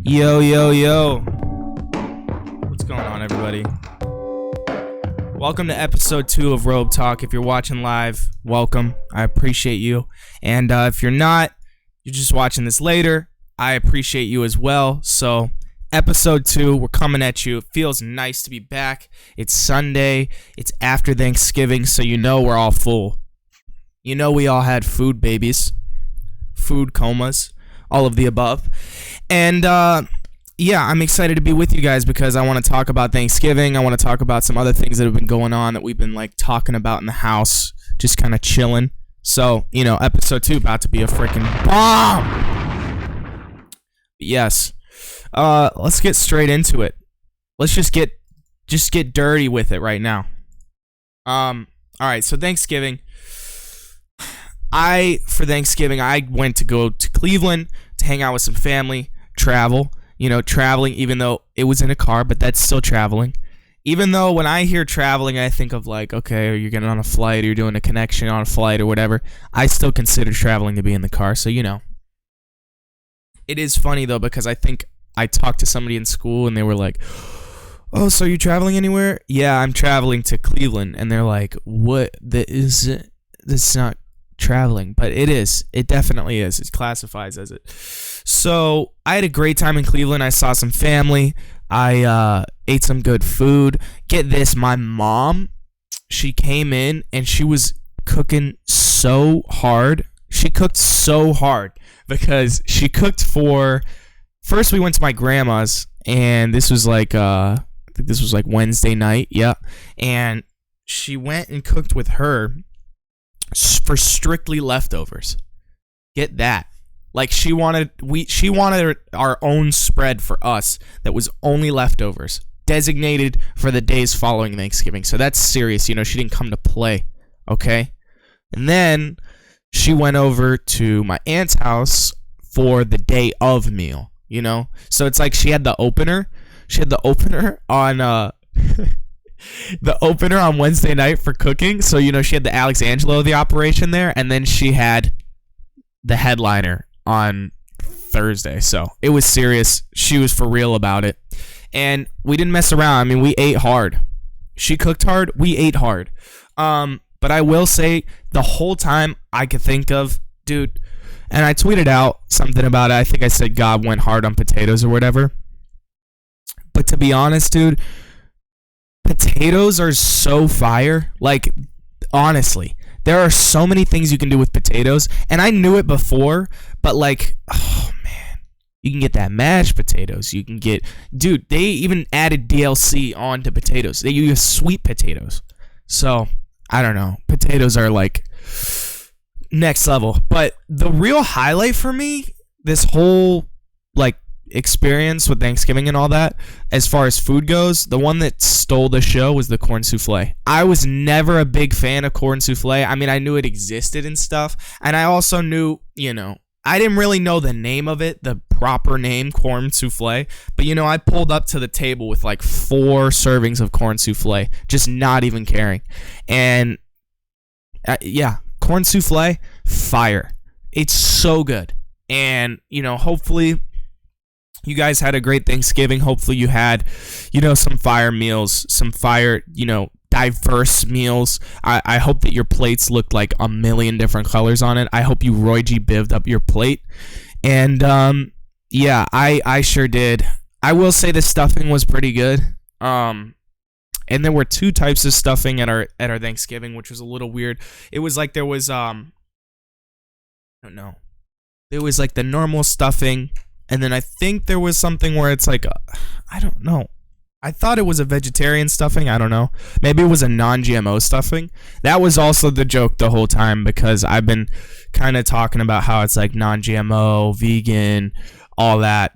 Yo, yo, yo. What's going on, everybody? Welcome to episode 2 of Robe Talk. If you're watching live, welcome. I appreciate you. And if you're not, you're just watching this later, I appreciate you as well. So, episode 2, we're coming at you. It feels nice to be back. It's Sunday. It's after Thanksgiving, so you know we're all full. You know we all had food babies, food comas, all of the above. And yeah, I'm excited to be with you guys because I want to talk about Thanksgiving. I want to talk about some other things that have been going on that we've been like talking about in the house, just kind of chilling. So, you know, episode 2 about to be a freaking bomb. Yes. Let's get straight into it. Let's just get dirty with it right now. All right, so Thanksgiving. For Thanksgiving, I went to go to Cleveland to hang out with some family, traveling, even though it was in a car, but that's still traveling. Even though when I hear traveling, I think of like, okay, you're getting on a flight, or you're doing a connection on a flight or whatever. I still consider traveling to be in the car, so you know. It is funny though, because I think I talked to somebody in school and they were like, oh, so you're traveling anywhere? Yeah, I'm traveling to Cleveland. And they're like, what? That's not traveling, but it definitely is. It classifies as it. So I had a great time in Cleveland. I saw some family. I ate some good food. Get this, my mom, she came in and she was cooking so hard. She cooked so hard because she cooked for, first we went to my grandma's, and this was like I think this was like Wednesday night, yeah, and she went and cooked with her for strictly leftovers. Get that. Like she wanted our own spread for us that was only leftovers, designated for the days following Thanksgiving. So that's serious, you know, she didn't come to play, okay? And then she went over to my aunt's house for the day of meal, you know? So it's like she had the opener. She had the opener on the opener on Wednesday night for cooking. So, you know, she had the Angelo, the operation there, and then she had the headliner on Thursday. So it was serious. She was for real about it. And we didn't mess around. I mean, we ate hard. She cooked hard. We ate hard. But I will say the whole time I could think of, dude, and I tweeted out something about it. I think I said God went hard on potatoes or whatever. But to be honest, dude, potatoes are so fire. Like, honestly, there are so many things you can do with potatoes. And I knew it before, but like, oh man, you can get that mashed potatoes. You can get, dude, they even added DLC onto potatoes. They use sweet potatoes. So, I don't know. Potatoes are like next level. But the real highlight for me, this whole like experience with Thanksgiving and all that, as far as food goes, the one that stole the show was the corn souffle. I was never a big fan of corn souffle. I mean, I knew it existed and stuff, and I also knew, you know, I didn't really know the name of it, the proper name, corn souffle, but you know, I pulled up to the table with like 4 servings of corn souffle, just not even caring. And yeah, corn souffle, fire. It's so good. And, you know, hopefully you guys had a great Thanksgiving. Hopefully you had, you know, some fire meals, some fire, you know, diverse meals. I hope that your plates looked like a million different colors on it. I hope you Roy G. Biv'd up your plate. And, yeah, I sure did. I will say the stuffing was pretty good. And there were 2 types of stuffing at our Thanksgiving, which was a little weird. It was like there was, I don't know. There was like the normal stuffing, and then I think there was something where it's like, I don't know. I thought it was a vegetarian stuffing. I don't know. Maybe it was a non-GMO stuffing. That was also the joke the whole time, because I've been kind of talking about how it's like non-GMO, vegan, all that,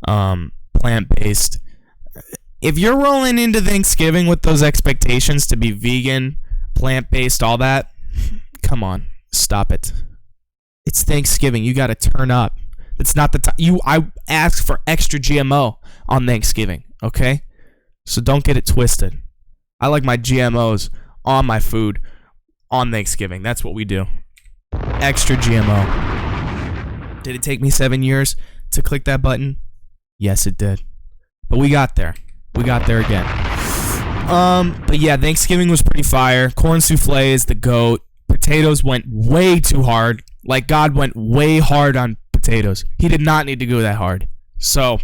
plant-based. If you're rolling into Thanksgiving with those expectations to be vegan, plant-based, all that, come on, stop it. It's Thanksgiving. You got to turn up. It's not the time. I ask for extra GMO on Thanksgiving, okay? So don't get it twisted. I like my GMOs on my food on Thanksgiving. That's what we do. Extra GMO. Did it take me 7 years to click that button? Yes, it did. But we got there. We got there again. But yeah, Thanksgiving was pretty fire. Corn souffle is the GOAT. Potatoes went way too hard. Like, God went way hard on potatoes. He did not need to go that hard. So,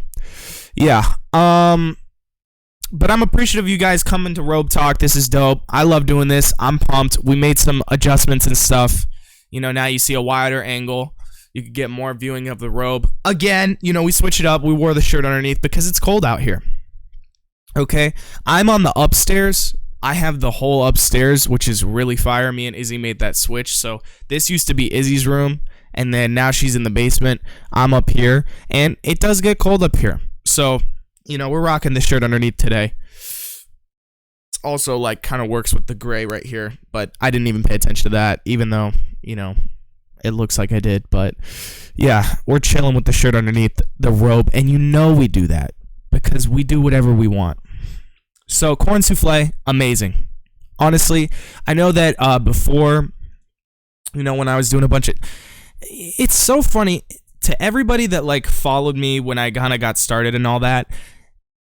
yeah. But I'm appreciative of you guys coming to Robe Talk. This is dope. I love doing this. I'm pumped. We made some adjustments and stuff. Now you see a wider angle. You can get more viewing of the robe. Again, we switch it up. We wore the shirt underneath because it's cold out here. Okay? I'm on the upstairs. I have the whole upstairs, which is really fire. Me and Izzy made that switch. So this used to be Izzy's room, and then now she's in the basement. I'm up here, and it does get cold up here. So, we're rocking the shirt underneath today. It's also, kind of works with the gray right here, but I didn't even pay attention to that, even though, it looks like I did. But, yeah, we're chilling with the shirt underneath the robe, and we do that because we do whatever we want. So, corn souffle, amazing. Honestly, I know that before, when I was doing a bunch of... It's so funny. To everybody that, followed me when I kind of got started and all that,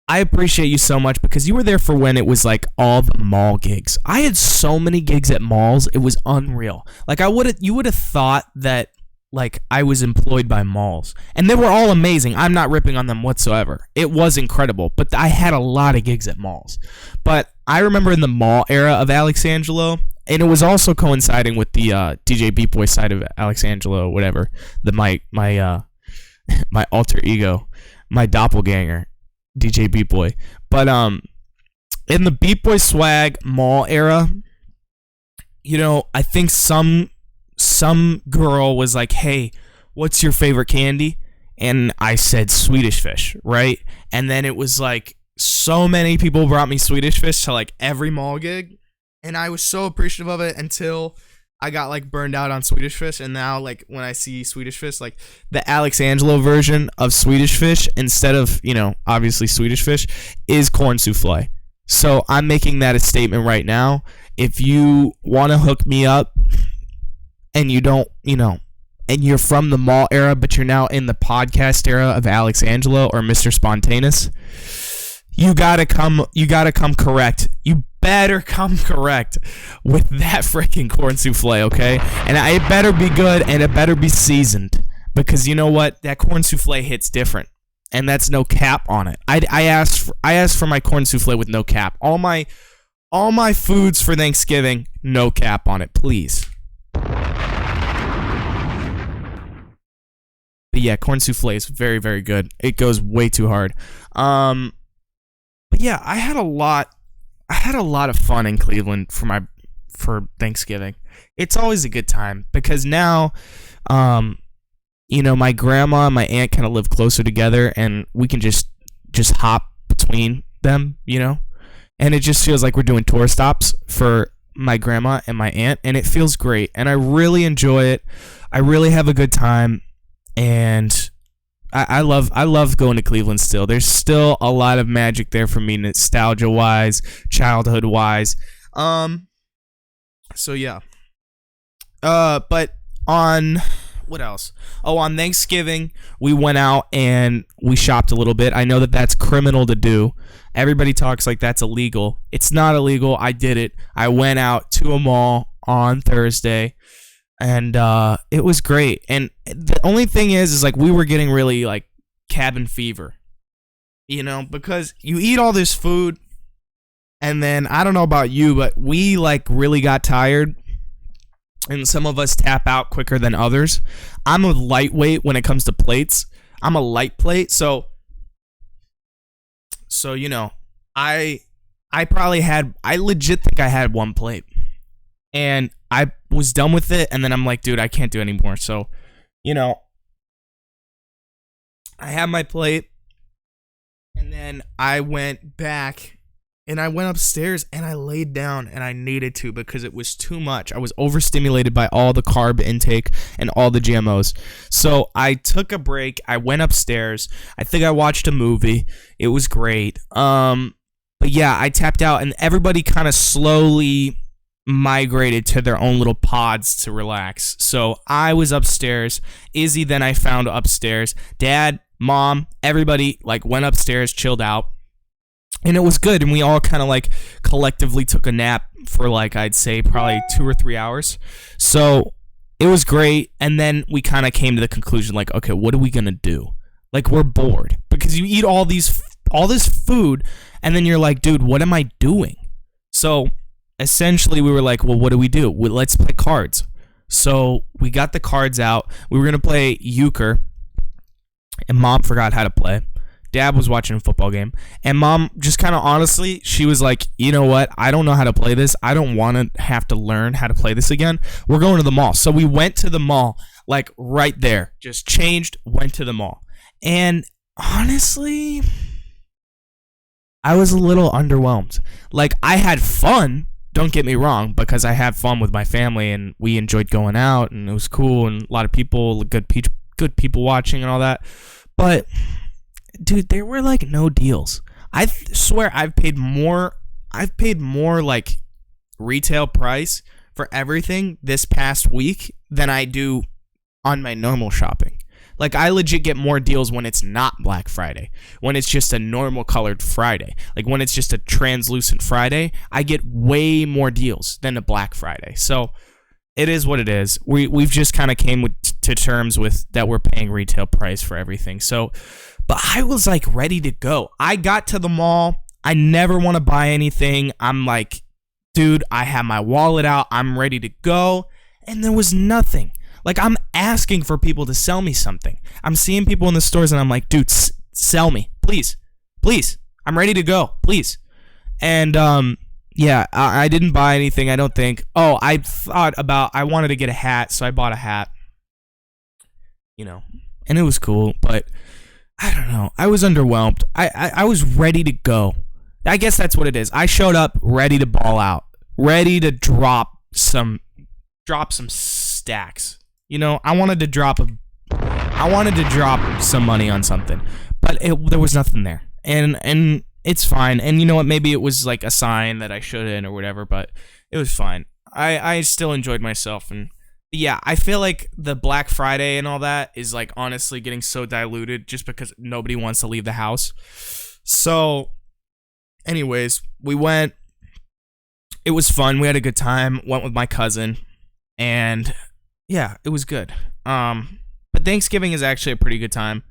I appreciate you so much because you were there for when it was, all the mall gigs. I had so many gigs at malls, it was unreal. You would have thought that, I was employed by malls. And they were all amazing. I'm not ripping on them whatsoever. It was incredible. But I had a lot of gigs at malls. But I remember in the mall era of Alex Angelo, and it was also coinciding with the DJ Beat Boy side of Alex Angelo, whatever. My alter ego, my doppelganger, DJ Beat Boy. But in the Beat Boy swag mall era, I think some girl was like, "Hey, what's your favorite candy?" And I said Swedish Fish, right? And then it was so many people brought me Swedish Fish to every mall gig, and I was so appreciative of it until I got burned out on Swedish Fish. And now when I see Swedish Fish, the Alex Angelo version of Swedish Fish instead of obviously Swedish Fish is corn souffle. So I'm making that a statement right now. If you want to hook me up and you don't, and you're from the mall era, but you're now in the podcast era of Alex Angelo or Mr. Spontaneous, you gotta come correct. You better come correct with that freaking corn souffle, okay? And it better be good and it better be seasoned, because you know what? That corn souffle hits different, and that's no cap on it. I asked for my corn souffle with no cap. All my foods for Thanksgiving, no cap on it, please. But yeah, corn souffle is very, very good. It goes way too hard. But yeah, I had a lot of fun in Cleveland for Thanksgiving. It's always a good time because now, my grandma and my aunt kind of live closer together, and we can just hop between them, and it just feels like we're doing tour stops for my grandma and my aunt, and it feels great, and I really enjoy it. I really have a good time, and I love going to Cleveland still. There's still a lot of magic there for me, nostalgia-wise, childhood-wise. So yeah. But on... What else? Oh, on Thanksgiving, we went out and we shopped a little bit. I know that that's criminal to do. Everybody talks like that's illegal. It's not illegal. I did it. I went out to a mall on Thursday, and it was great. And the only thing is we were getting really cabin fever, because you eat all this food, and then I don't know about you, but we really got tired. And some of us tap out quicker than others. I'm a lightweight when it comes to plates. I'm a light plate, so I legit think I had one plate, and I was done with it. And then I'm like, dude, I can't do anymore. So, I had my plate, and then I went back. And I went upstairs and I laid down, and I needed to because it was too much. I was overstimulated by all the carb intake and all the GMOs. So I took a break. I went upstairs. I think I watched a movie. It was great. But yeah, I tapped out, and everybody kind of slowly migrated to their own little pods to relax. So I was upstairs. Izzy then I found upstairs. Dad mom, everybody like went upstairs, chilled out, and it was good. And we all kind of like collectively took a nap for like, I'd say probably 2 or 3 hours. So it was great. And then we kind of came to the conclusion like, okay, what are we going to do? Like, we're bored because you eat all this food and then you're like, dude, what am I doing? So essentially we were like, well, what do we do? Let's play cards. So we got the cards out. We were going to play euchre, and mom forgot how to play. Dad was watching a football game, and mom just kind of honestly, she was like, you know what? I don't know how to play this. I don't want to have to learn how to play this again. We're going to the mall. So we went to the mall, like right there, just changed, went to the mall. And honestly, I was a little underwhelmed. Like, I had fun. Don't get me wrong, because I had fun with my family and we enjoyed going out and it was cool and a lot of people, good people watching and all that. But dude, there were like no deals. I swear I've paid more like retail price for everything this past week than I do on my normal shopping. Like, I legit get more deals when it's not Black Friday, when it's just a normal colored Friday. Like, when it's just a translucent Friday, I get way more deals than a Black Friday. So it is what it is. We've just kind of came to terms with that we're paying retail price for everything. So, but I was like ready to go. I got to the mall. I never want to buy anything. I'm like, dude, I have my wallet out. I'm ready to go. And there was nothing. Like, I'm asking for people to sell me something. I'm seeing people in the stores and I'm like, dude, sell me. Please. Please. I'm ready to go. Please. And, yeah, I didn't buy anything, I don't think. Oh, I wanted to get a hat, so I bought a hat. You know, and it was cool, but I don't know. I was underwhelmed. I was ready to go. I guess that's what it is. I showed up ready to ball out. Ready to drop some stacks. You know, I wanted to drop some money on something, but there was nothing there, and it's fine. And you know what? Maybe it was like a sign that I shouldn't or whatever, but it was fine. I still enjoyed myself, and yeah, I feel like the Black Friday and all that is like honestly getting so diluted just because nobody wants to leave the house. So, anyways, we went. It was fun. We had a good time. Went with my cousin, and yeah, it was good. But Thanksgiving is actually a pretty good time.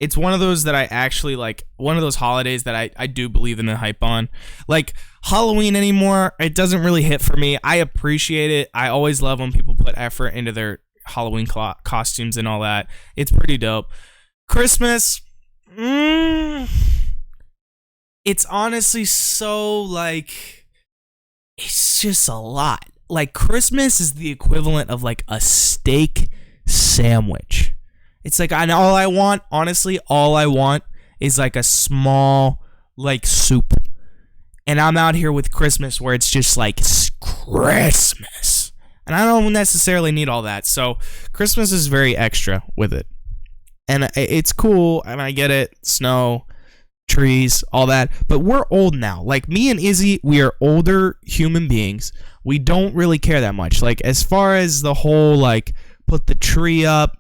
It's one of those that I actually like, one of those holidays that I do believe in the hype on. Like, Halloween anymore, it doesn't really hit for me. I appreciate it. I always love when people put effort into their Halloween costumes and all that. It's pretty dope. Christmas, it's honestly so, like, it's just a lot. Like, Christmas is the equivalent of like a steak sandwich. It's like, and all I want is like a small like soup. And I'm out here with Christmas where it's just like Christmas. And I don't necessarily need all that. So Christmas is very extra with it. And it's cool, and I get it. Snow, trees, all that. But we're old now. Like, me and Izzy, we are older human beings. We don't really care that much. Like, as far as the whole, like, put the tree up,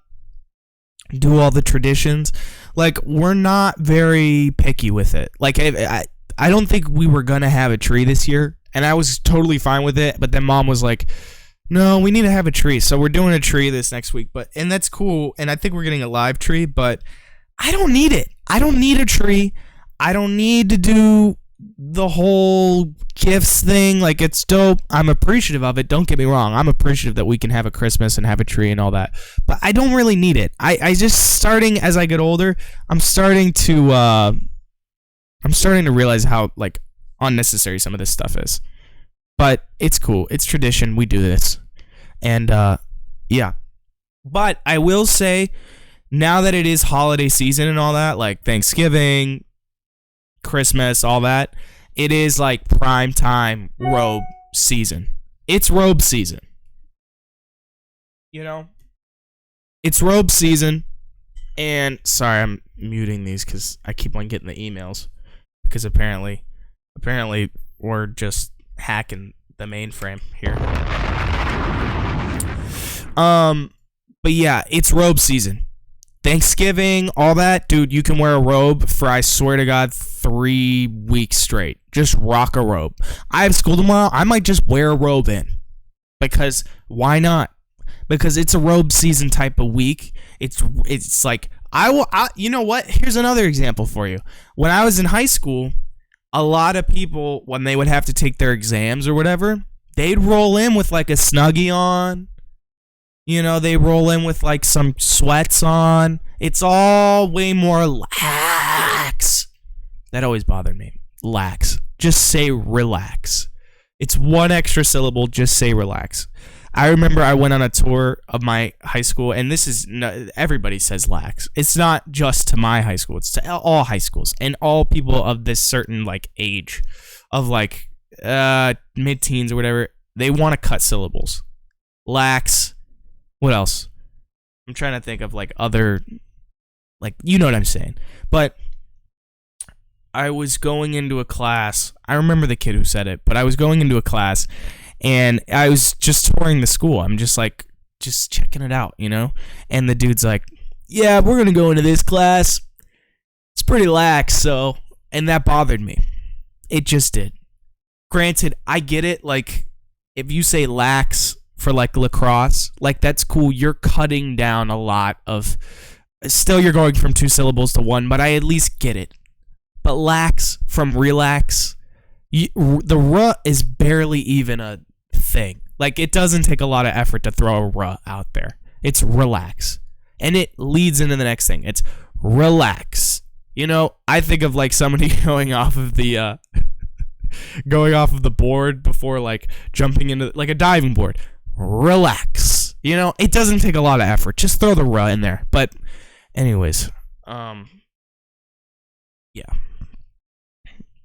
do all the traditions, like, we're not very picky with it. Like, I don't think we were going to have a tree this year, and I was totally fine with it. But then Mom was like, no, we need to have a tree. So we're doing a tree this next week. And that's cool. And I think we're getting a live tree, but I don't need it. I don't need a tree. I don't need to do the whole gifts thing. Like, it's dope. I'm appreciative of it. Don't get me wrong. I'm appreciative that we can have a Christmas and have a tree and all that. But I don't really need it. I just, starting as I get older, I'm starting to realize how, like, unnecessary some of this stuff is. But it's cool. It's tradition. We do this. And, yeah. But I will say, now that it is holiday season and all that, like Thanksgiving, Christmas, all that, it is like prime time robe season. It's robe season. You know? It's robe season. And sorry, I'm muting these because I keep on getting the emails. Because apparently we're just hacking the mainframe here. But yeah, it's robe season. Thanksgiving, all that, dude, you can wear a robe for, I swear to God, 3 weeks straight. Just rock a robe. I have school tomorrow. I might just wear a robe in. Because why not? Because it's a robe season type of week. It's like, you know what? Here's another example for you. When I was in high school, a lot of people, when they would have to take their exams or whatever, they'd roll in with like a Snuggie on. You know, they roll in with like some sweats on. It's all way more lax. That always bothered me. Lax. Just say relax. It's one extra syllable. Just say relax. I remember I went on a tour of my high school, and this is everybody says lax. It's not just to my high school. It's to all high schools and all people of this certain like age of like mid-teens or whatever. They want to cut syllables. Lax. What else? I'm trying to think of like other, like, you know what I'm saying. But I was going into a class. I remember the kid who said it, but I was going into a class and I was just touring the school. I'm just like, just checking it out, you know? And the dude's like, yeah, we're going to go into this class. It's pretty lax, so, and that bothered me. It just did. Granted, I get it. Like, if you say lax for like lacrosse, like that's cool. You're cutting down a lot of, still you're going from 2 syllables to 1, but I at least get it. But lax from relax, the ruh is barely even a thing. Like, it doesn't take a lot of effort to throw a ruh out there. It's relax. And it leads into the next thing. It's relax. You know, I think of like somebody going off of the board before like jumping into like a diving board. Relax. You know, it doesn't take a lot of effort. Just throw the ruh in there. But anyways, yeah.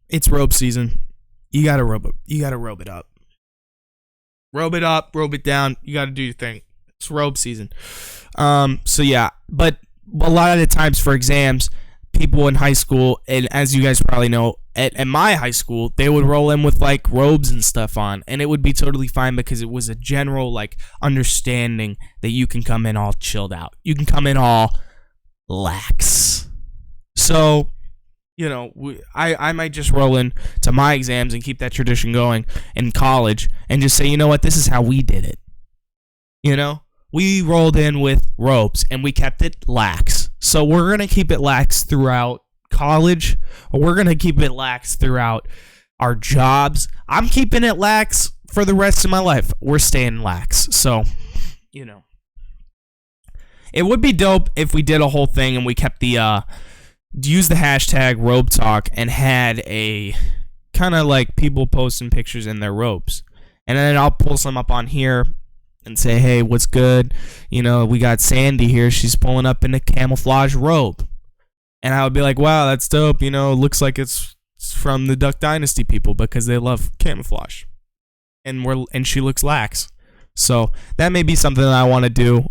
It's robe season. You gotta robe it. You gotta robe it up. Robe it up, robe it down. You gotta do your thing. It's robe season. So yeah, but a lot of the times for exams, people in high school, and as you guys probably know, at my high school, they would roll in with like robes and stuff on, and it would be totally fine because it was a general like understanding that you can come in all chilled out. You can come in all lax. So, you know, I might just roll in to my exams and keep that tradition going in college and just say, you know what, this is how we did it. You know, we rolled in with robes and we kept it lax. So we're going to keep it lax throughout college, or we're going to keep it lax throughout our jobs. I'm keeping it lax for the rest of my life. We're staying lax. So, you know, it would be dope if we did a whole thing and we kept the, use the hashtag robe talk and had a kind of like people posting pictures in their robes. And then I'll pull some up on here and say, hey, what's good? You know, we got Sandy here. She's pulling up in a camouflage robe. And I would be like, wow, that's dope. You know, it looks like it's from the Duck Dynasty people because they love camouflage. And she looks lax. So that may be something that I want to do.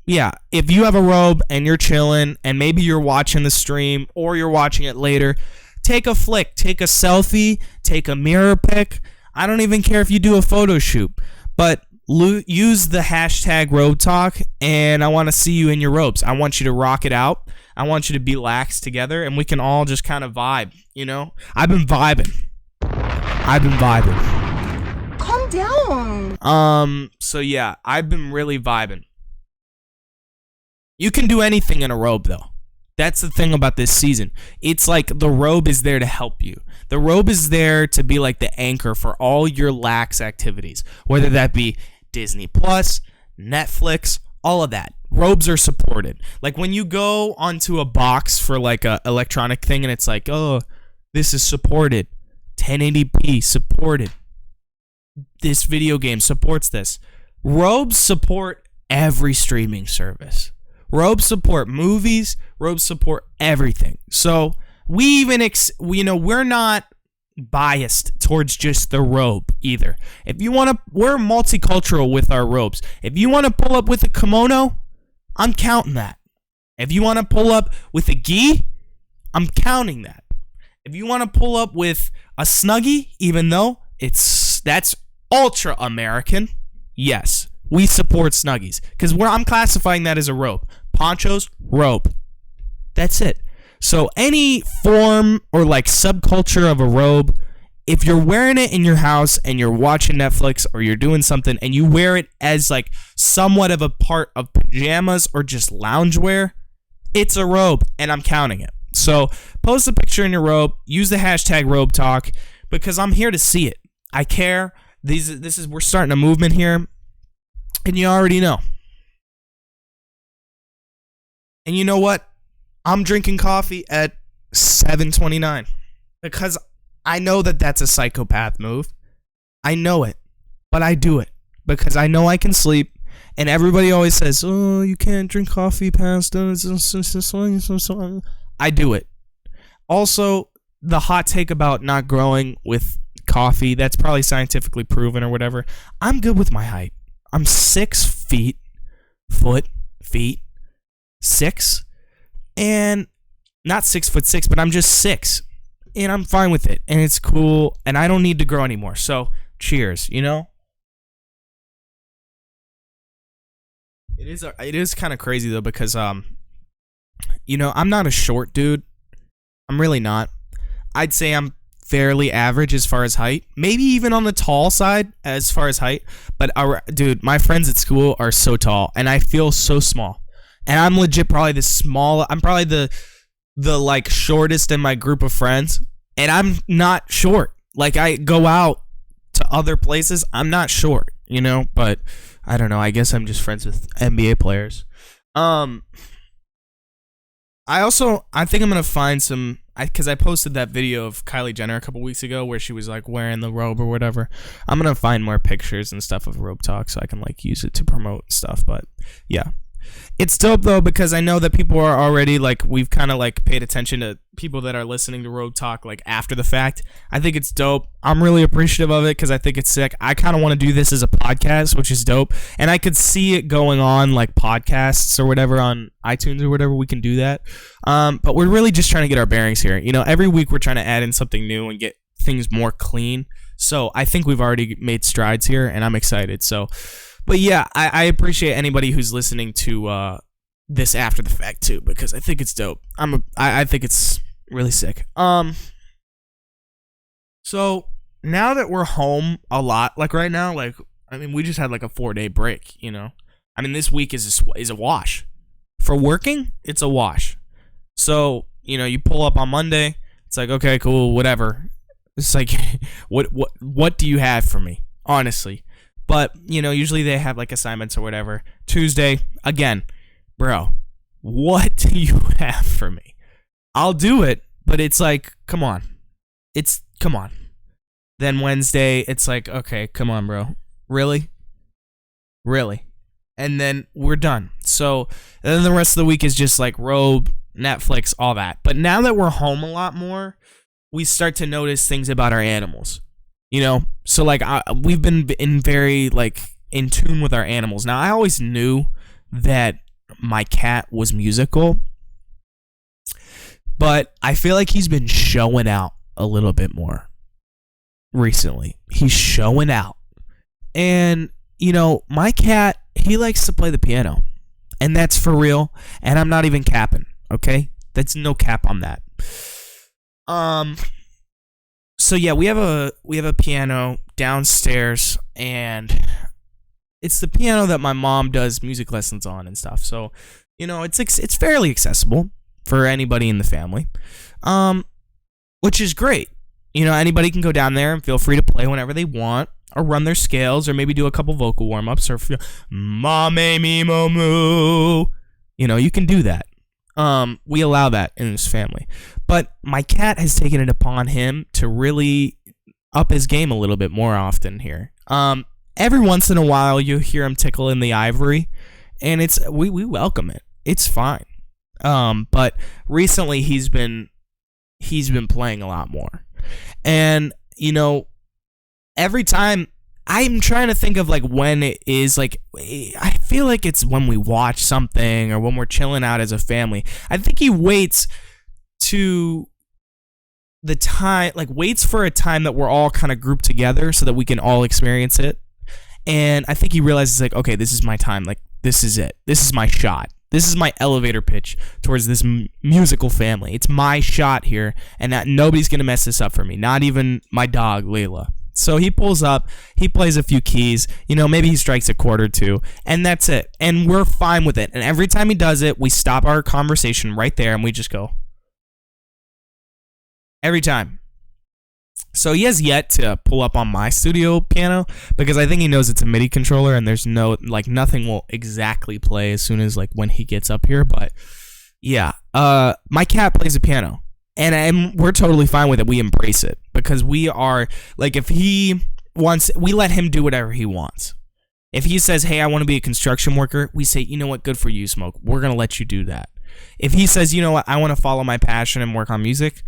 Yeah, if you have a robe and you're chilling and maybe you're watching the stream or you're watching it later, take a flick, take a selfie, take a mirror pic. I don't even care if you do a photo shoot, but use the hashtag robe talk, and I want to see you in your robes. I want you to rock it out. I want you to be lax together, and we can all just kind of vibe, you know? I've been vibing. Calm down. So yeah, I've been really vibing. You can do anything in a robe, though. That's the thing about this season. It's like the robe is there to help you. The robe is there to be like the anchor for all your lax activities, whether that be Disney Plus, Netflix, all of that. Robes are supported. Like when you go onto a box for like a electronic thing and it's like, oh, this is supported. 1080p supported. This video game supports this. Robes support every streaming service. Robes support movies. Robes support everything. So we even, we're not biased towards just the robe either. If you want to, we're multicultural with our robes. If you want to pull up with a kimono, I'm counting that. If you want to pull up with a gi, I'm counting that. If you want to pull up with a Snuggie, even though that's ultra American, yes, we support Snuggies because I'm classifying that as a robe. ponchos, Robe. That's it. So any form or like subculture of a robe, if you're wearing it in your house and you're watching Netflix or you're doing something and you wear it as like somewhat of a part of pajamas or just loungewear, it's a robe, and I'm counting it. So post a picture in your robe, use the hashtag Robe Talk, because I'm here to see it. I care. We're starting a movement here, and you already know. And you know what? I'm drinking coffee at 7:29 because I know that that's a psychopath move. I know it, but I do it because I know I can sleep. And everybody always says, "Oh, you can't drink coffee past." I do it. Also, the hot take about not growing with coffee, that's probably scientifically proven or whatever. I'm good with my height. I'm 6 feet, 6. And not 6'6", but I'm just 6, and I'm fine with it, and it's cool, and I don't need to grow anymore. So, cheers, you know. It is kind of crazy though because you know, I'm not a short dude. I'm really not. I'd say I'm fairly average as far as height, maybe even on the tall side as far as height. But dude, my friends at school are so tall, and I feel so small. And I'm legit probably I'm probably the like shortest in my group of friends. And I'm not short. Like I go out to other places, I'm not short, you know, but I don't know. I guess I'm just friends with NBA players. I think I'm going to find some, because I posted that video of Kylie Jenner a couple weeks ago where she was like wearing the robe or whatever. I'm going to find more pictures and stuff of Robe Talk so I can like use it to promote stuff. But yeah. It's dope though because I know that people are already like, we've kind of like paid attention to people that are listening to Robe Talk like after the fact. I think it's dope. I'm really appreciative of it because I think it's sick. I kind of want to do this as a podcast, which is dope, and I could see it going on like podcasts or whatever on iTunes or whatever. We can do that, but we're really just trying to get our bearings here. You know, every week we're trying to add in something new and get things more clean. So I think we've already made strides here, and I'm excited. So. But yeah, I appreciate anybody who's listening to this after the fact too, because I think it's dope. I think it's really sick. So now that we're home a lot, like right now, like I mean, we just had like a 4-day break. You know, I mean, this week is a wash. For working, it's a wash. So you know, you pull up on Monday, it's like okay, cool, whatever. It's like, what do you have for me, honestly? But, you know, usually they have, like, assignments or whatever. Tuesday, again, bro, what do you have for me? I'll do it, but it's like, come on. Come on. Then Wednesday, it's like, okay, come on, bro. Really? And then we're done. So, then the rest of the week is just, like, Robe, Netflix, all that. But now that we're home a lot more, we start to notice things about our animals. You know, so like we've been very like in tune with our animals. Now I always knew that my cat was musical, but I feel like he's been showing out a little bit more recently. He's showing out, and you know, my cat, he likes to play the piano, and that's for real. And I'm not even capping. Okay, that's no cap on that. So yeah, we have a piano downstairs, and it's the piano that my mom does music lessons on and stuff. So, you know, it's fairly accessible for anybody in the family, which is great. You know, anybody can go down there and feel free to play whenever they want, or run their scales, or maybe do a couple vocal warm-ups, or "Ma-me, me, mo, moo." You know, you can do that. We allow that in this family. But my cat has taken it upon him to really up his game a little bit more often here. Every once in a while you hear him tickle in the ivory, and we welcome it. It's fine. But recently he's been playing a lot more. And you know, every time I'm trying to think of like when it is, like I feel like it's when we watch something or when we're chilling out as a family. I think he waits to the time, like waits for a time that we're all kind of grouped together so that we can all experience it. And I think he realizes like, okay, this is my time. Like this is it. This is my shot. This is my elevator pitch towards this musical family. It's my shot here, and that nobody's going to mess this up for me, not even my dog, Layla. So he pulls up, he plays a few keys, maybe he strikes a chord or two, and that's it. And we're fine with it. And every time he does it, we stop our conversation right there, and we just go. Every time. So he has yet to pull up on my studio piano because I think he knows it's a MIDI controller and there's nothing will exactly play as soon as when he gets up here. But yeah, my cat plays the piano and we're totally fine with it. We embrace it because we are if he wants, we let him do whatever he wants. If he says, hey, I want to be a construction worker, we say, you know what, good for you, Smoke. We're going to let you do that. If he says, you know what, I want to follow my passion and work on music,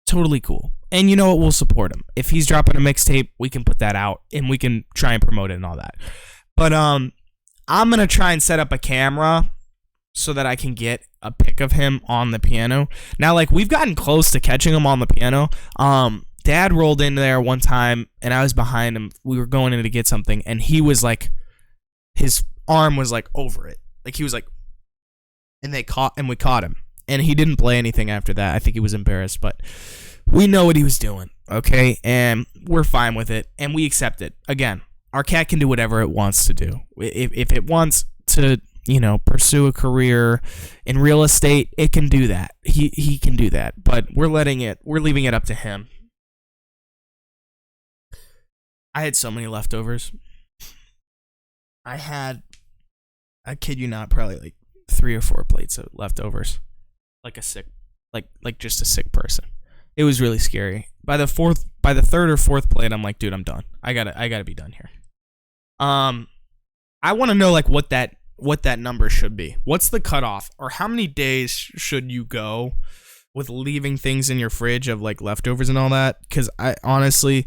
totally cool. And you know what? We'll support him. If he's dropping a mixtape, we can put that out and we can try and promote it and all that. But I'm going to try and set up a camera so that I can get a pic of him on the piano. Now, we've gotten close to catching him on the piano. Dad rolled in there one time and I was behind him. We were going in to get something and he was his arm was over it. He was and we caught him. And he didn't play anything after that. I think he was embarrassed, but we know what he was doing, okay? And we're fine with it, and we accept it. Again, our cat can do whatever it wants to do. If it wants to, pursue a career in real estate, it can do that. He can do that, but we're leaving it up to him. I had so many leftovers. I kid you not, probably 3 or 4 plates of leftovers. Just a sick person. It was really scary. By the 3rd or 4th plate, I'm like, dude, I'm done. I gotta be done here. I want to know what that number should be. What's the cutoff, or how many days should you go with leaving things in your fridge of leftovers and all that? Because I honestly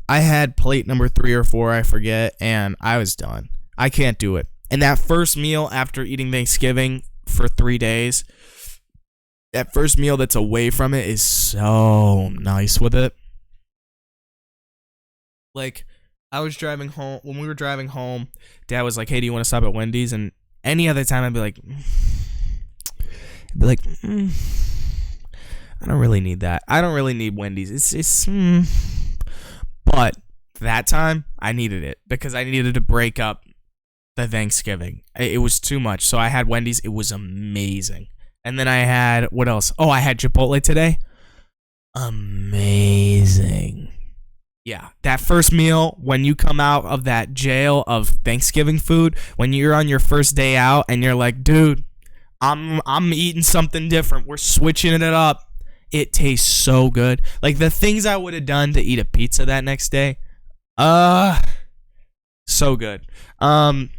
had plate number 3 or 4, I forget, and I was done. I can't do it. And that first meal after eating Thanksgiving for 3 days. That first meal that's away from it is so nice with it. I was driving home. When we were driving home, Dad was like, hey, do you want to stop at Wendy's? And any other time, I'd be like, I don't really need that. I don't really need Wendy's. But that time, I needed it because I needed to break up the Thanksgiving. It was too much. So I had Wendy's. It was amazing. And then I had, what else? Oh, I had Chipotle today. Amazing. Yeah, that first meal, when you come out of that jail of Thanksgiving food, when you're on your first day out and you're like, dude, I'm eating something different. We're switching it up. It tastes so good. The things I would have done to eat a pizza that next day. So good. Dude,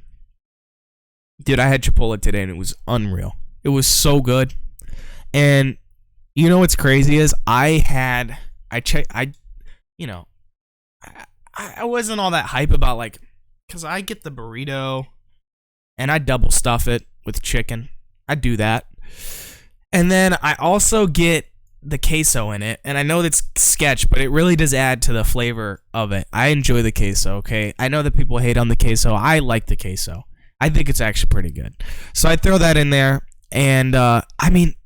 I had Chipotle today and it was unreal. It was so good. And you know what's crazy is I wasn't all that hype about because I get the burrito and I double stuff it with chicken. I do that. And then I also get the queso in it. And I know that's sketch, but it really does add to the flavor of it. I enjoy the queso, okay? I know that people hate on the queso. I like the queso. I think it's actually pretty good. So I throw that in there. And,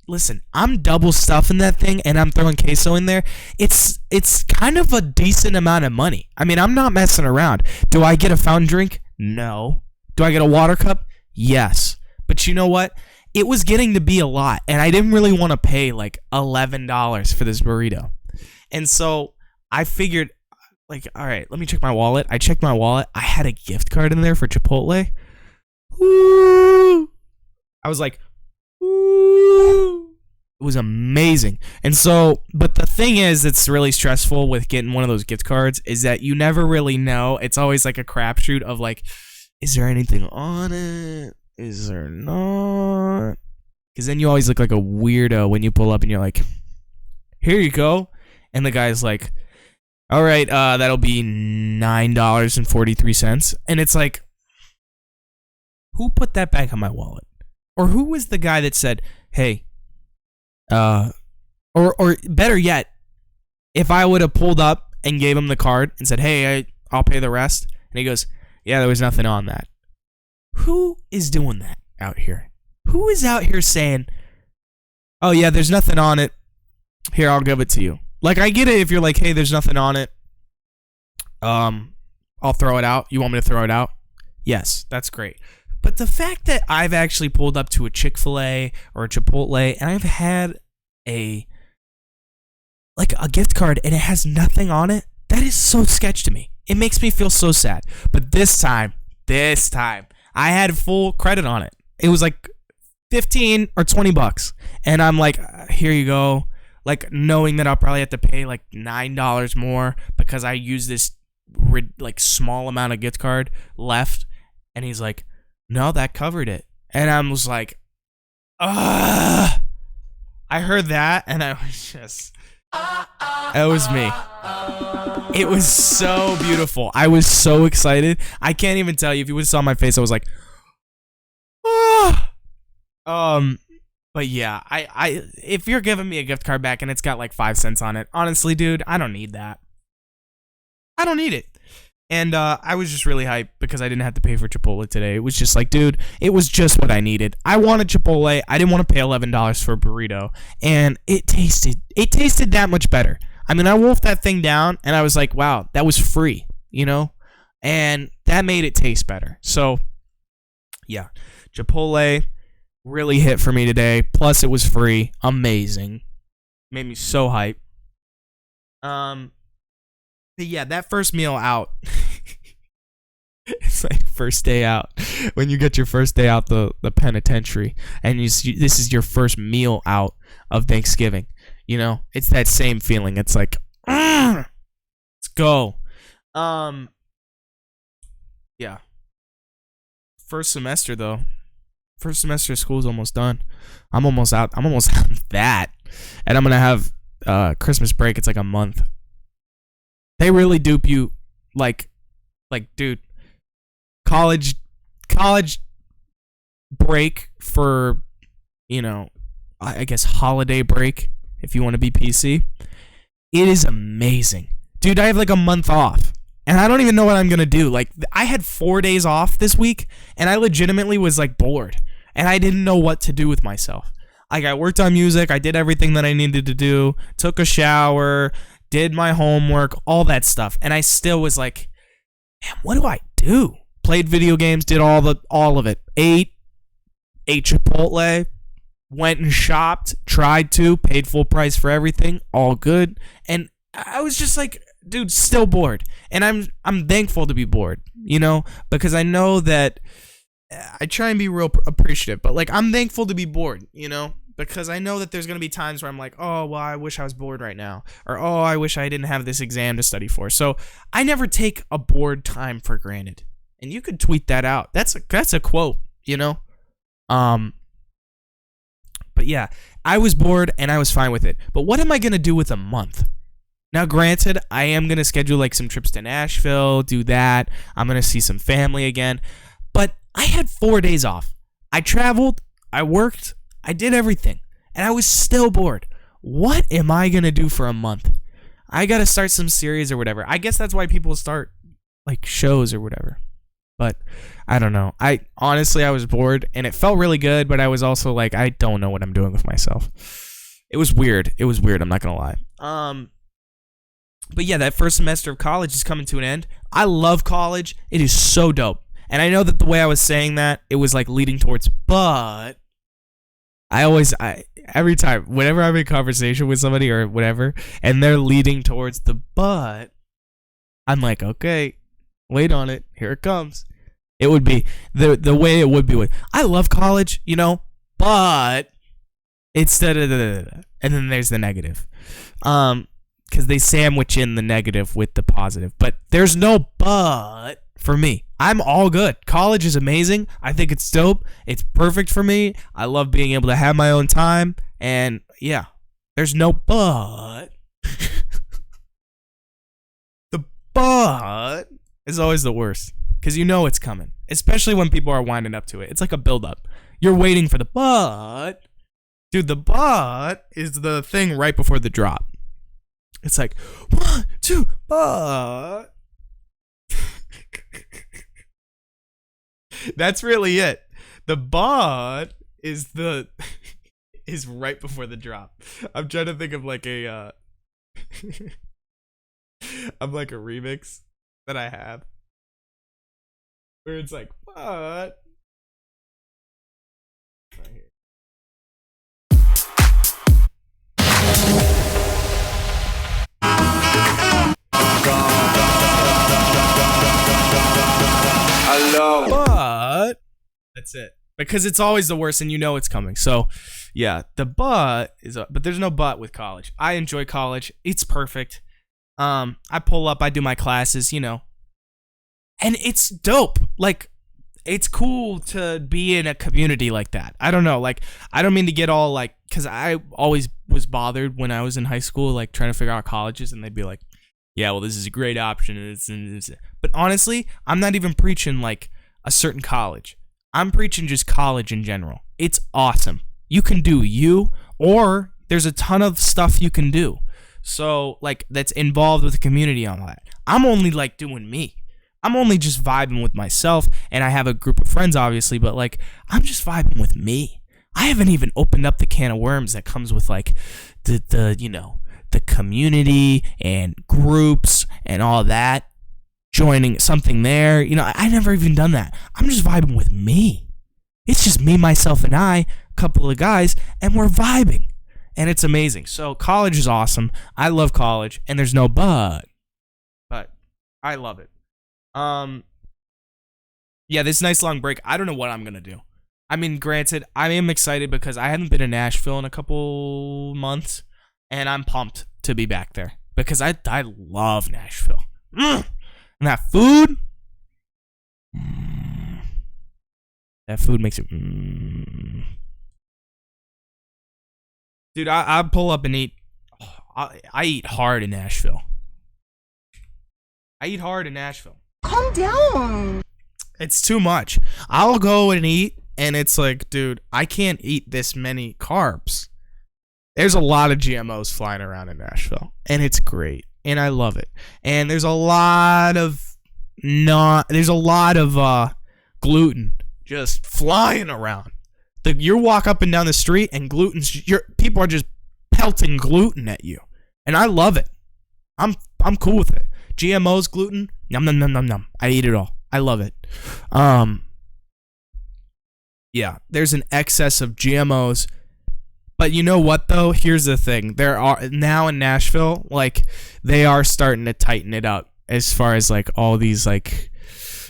listen, I'm double stuffing that thing and I'm throwing queso in there. It's kind of a decent amount of money. I'm not messing around. Do I get a fountain drink? No. Do I get a water cup? Yes. But you know what? It was getting to be a lot, and I didn't really want to pay $11 for this burrito. And so I figured, all right, let me check my wallet. I checked my wallet. I had a gift card in there for Chipotle. Woo! I was like, ooh, it was amazing. And so, but the thing is, it's really stressful with getting one of those gift cards is that you never really know. It's always a crapshoot of is there anything on it? Is there not? Because then you always look like a weirdo when you pull up and you're like, here you go. And the guy's like, all right, that'll be $9.43. And it's like, who put that back on my wallet? Or who was the guy that said, hey, or better yet, if I would have pulled up and gave him the card and said, hey, I'll pay the rest. And he goes, yeah, there was nothing on that. Who is doing that out here? Who is out here saying, oh yeah, there's nothing on it. Here, I'll give it to you. Like, I get it if you're like, hey, there's nothing on it. I'll throw it out. You want me to throw it out? Yes, that's great. But the fact that I've actually pulled up to a Chick-fil-A or a Chipotle and I've had a gift card and it has nothing on it, that is so sketch to me. It makes me feel so sad. But this time, I had full credit on it. It was like 15 or 20 bucks. And I'm like, here you go. Like, knowing that I'll probably have to pay like $9 more because I use this like small amount of gift card left. And he's like, no, that covered it. And I was like, I heard that and I was just, that was me. It was so beautiful. I was so excited. I can't even tell you. If you would have saw my face, I was like, but yeah, I if you're giving me a gift card back and it's got like 5 cents on it, honestly, dude, I don't need that. I don't need it. And I was just really hyped because I didn't have to pay for Chipotle today. It was just like, dude, it was just what I needed. I wanted Chipotle. I didn't want to pay $11 for a burrito, and it tasted that much better. I mean, I wolfed that thing down, and I was like, wow, that was free, you know? And that made it taste better. So, yeah, Chipotle really hit for me today. Plus, it was free. Amazing. Made me so hyped. But yeah, that first meal out, it's like first day out. When you get your first day out the penitentiary, and this is your first meal out of Thanksgiving. You know, it's that same feeling. It's like, let's go. Yeah. First semester though. First semester of school is almost done. I'm almost out. I'm almost out of that, and I'm gonna have Christmas break. It's like a month. They really dupe you, like, dude. College break for, you know, I guess holiday break if you want to be PC. It is amazing, dude. I have like a month off, and I don't even know what I'm gonna do. Like, I had 4 days off this week, and I legitimately was like bored, and I didn't know what to do with myself. Like, I worked on music, I did everything that I needed to do, took a shower, did my homework, all that stuff, and I still was like, man, what do I do? Played video games, did all of it. Ate Chipotle, went and shopped, tried to, paid full price for everything, all good. And I was just like, dude, still bored. And I'm thankful to be bored, you know, because I know that I try and be real appreciative, but like, I'm thankful to be bored, you know, because I know that there's going to be times where I'm like, oh, well, I wish I was bored right now, or oh, I wish I didn't have this exam to study for. So I never take a bored time for granted. And you could tweet that out. That's a quote, you know? But yeah, I was bored and I was fine with it. But what am I going to do with a month? Now, granted, I am going to schedule like some trips to Nashville, do that. I'm going to see some family again. But I had 4 days off. I traveled, I worked, I did everything, and I was still bored. What am I going to do for a month? I got to start some series or whatever. I guess that's why people start like shows or whatever. But I don't know. I was bored and it felt really good, but I was also like, I don't know what I'm doing with myself. It was weird. I'm not going to lie. But yeah, that first semester of college is coming to an end. I love college. It is so dope. And I know that the way I was saying that, it was like leading towards, but every time, whenever I'm in conversation with somebody or whatever, and they're leading towards the but, I'm like, okay, wait on it. Here it comes. It would be the way it would be with, I love college, you know, but it's and then there's the negative. Because they sandwich in the negative with the positive. But there's no but for me. I'm all good. College is amazing. I think it's dope. It's perfect for me. I love being able to have my own time. And yeah, there's no but. The but is always the worst. Because you know it's coming. Especially when people are winding up to it. It's like a build-up. You're waiting for the but. Dude, the but is the thing right before the drop. It's like, 1, 2, but. That's really it. The but is the is right before the drop. I'm trying to think of like a of like a remix that I have where it's like, what? Right here. But that's it. Because it's always the worst and you know it's coming. So, yeah, the but is but there's no but with college. I enjoy college. It's perfect. I pull up, I do my classes, you know. And it's dope. Like, it's cool to be in a community like that. I don't know. Like, I don't mean to get all like, because I always was bothered when I was in high school, like trying to figure out colleges, and they'd be like, yeah, well, this is a great option. But honestly, I'm not even preaching like a certain college. I'm preaching just college in general. It's awesome. You can do you, or there's a ton of stuff you can do. So, like, that's involved with the community on that. I'm only, like, doing me. I'm only just vibing with myself, and I have a group of friends, obviously, but, like, I'm just vibing with me. I haven't even opened up the can of worms that comes with, like, the you know, the community and groups and all that. Joining something there. You know, I never even done that. I'm just vibing with me. It's just me, myself, and I, a couple of guys, and we're vibing. And it's amazing. So college is awesome. I love college, and there's no but. But I love it. Yeah, this nice long break, I don't know what I'm going to do. I mean, granted, I am excited because I haven't been in Nashville in a couple months, and I'm pumped to be back there because I love Nashville. And that food, that food makes it. Dude, I pull up and eat. I eat hard in Nashville. Calm down. It's too much. I'll go and eat, and it's like, dude, I can't eat this many carbs. There's a lot of GMOs flying around in Nashville, and it's great, and I love it. And there's a lot of gluten just flying around. You walk up and down the street, and people are just pelting gluten at you, and I love it. I'm cool with it. GMOs, gluten, num num num num num. I eat it all. I love it. Yeah, there's an excess of GMOs. But you know what, though? Here's the thing. There are now in Nashville, like, they are starting to tighten it up as far as, like, all these, like,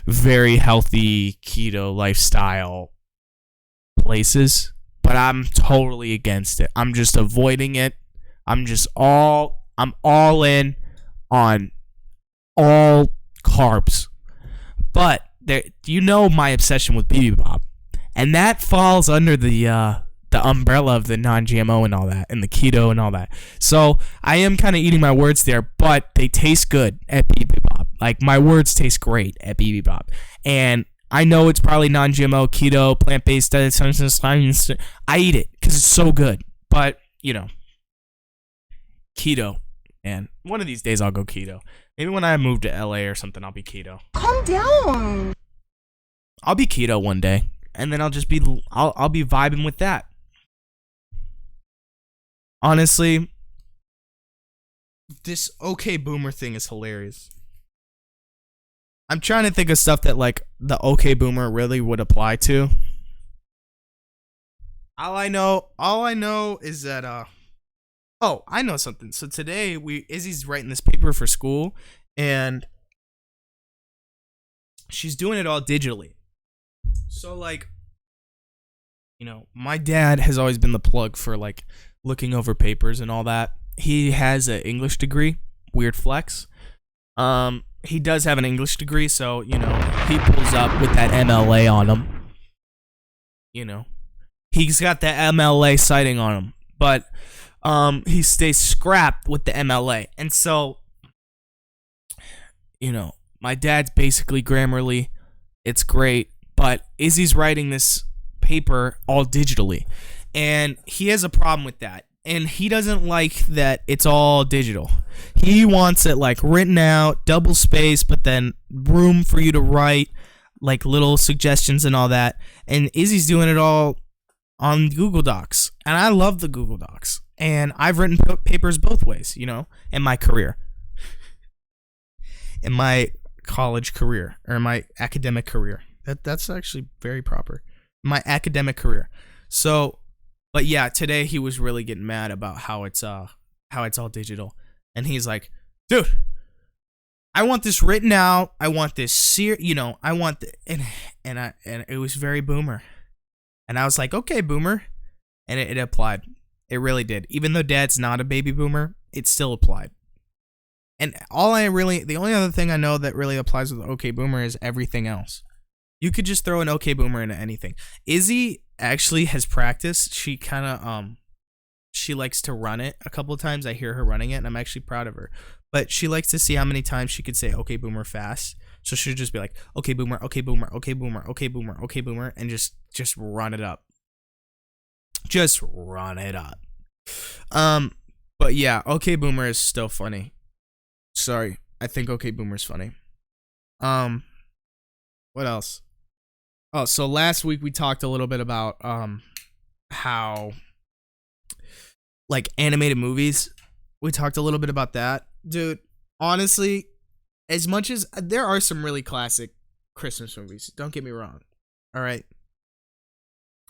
very healthy keto lifestyle places. But I'm totally against it. I'm just avoiding it. I'm all in on all carbs. But you know my obsession with BB-Bob. And that falls under the umbrella of the non-GMO and all that, and the keto and all that. So I am kind of eating my words there, but they taste good at BB-Bob. Like, my words taste great at BB-Bob. And I know it's probably non-GMO, keto, plant-based. I eat it because it's so good. But, you know, keto. And one of these days I'll go keto. Maybe when I move to LA or something, I'll be keto. Calm down. I'll be keto one day. And then I'll be vibing with that. Honestly, this OK Boomer thing is hilarious. I'm trying to think of stuff that, like, the OK Boomer really would apply to. All I know is that I know something. So today Izzy's writing this paper for school, and she's doing it all digitally. So, like, you know, my dad has always been the plug for, like, looking over papers and all that. He has an English degree. Weird flex. He does have an English degree, so, you know, he pulls up with that MLA on him. You know, he's got the MLA sighting on him, but he stays scrapped with the MLA. And so, you know, my dad's basically Grammarly. It's great, but Izzy's writing this paper all digitally, and he has a problem with that, and he doesn't like that it's all digital. He wants it, like, written out, double space, but then room for you to write, like, little suggestions and all that. And Izzy's doing it all on Google Docs, and I love the Google Docs. And I've written papers both ways, in my career, in my college career, or my academic career. That's actually very proper. My academic career. So, but yeah, today he was really getting mad about how it's all digital, and he's like, dude, I want this written out. I want this I want and it was very boomer. And I was like, okay, boomer. And it applied. It really did. Even though Dad's not a baby boomer, it still applied. And the only other thing I know that really applies with okay boomer is everything else. You could just throw an okay boomer into anything. Izzy actually has practiced. She kind of she likes to run it a couple of times. I hear her running it, and I'm actually proud of her. But she likes to see how many times she could say okay boomer fast. So she'll just be like, okay boomer, okay boomer, okay boomer, okay boomer, okay boomer, and just run it up. Just run it up. But yeah, okay boomer is still funny. Sorry, I think okay boomer's funny. What else? Oh, so last week we talked a little bit about how like animated movies. We talked a little bit about that. Dude, honestly, as much as there are some really classic Christmas movies, don't get me wrong. All right.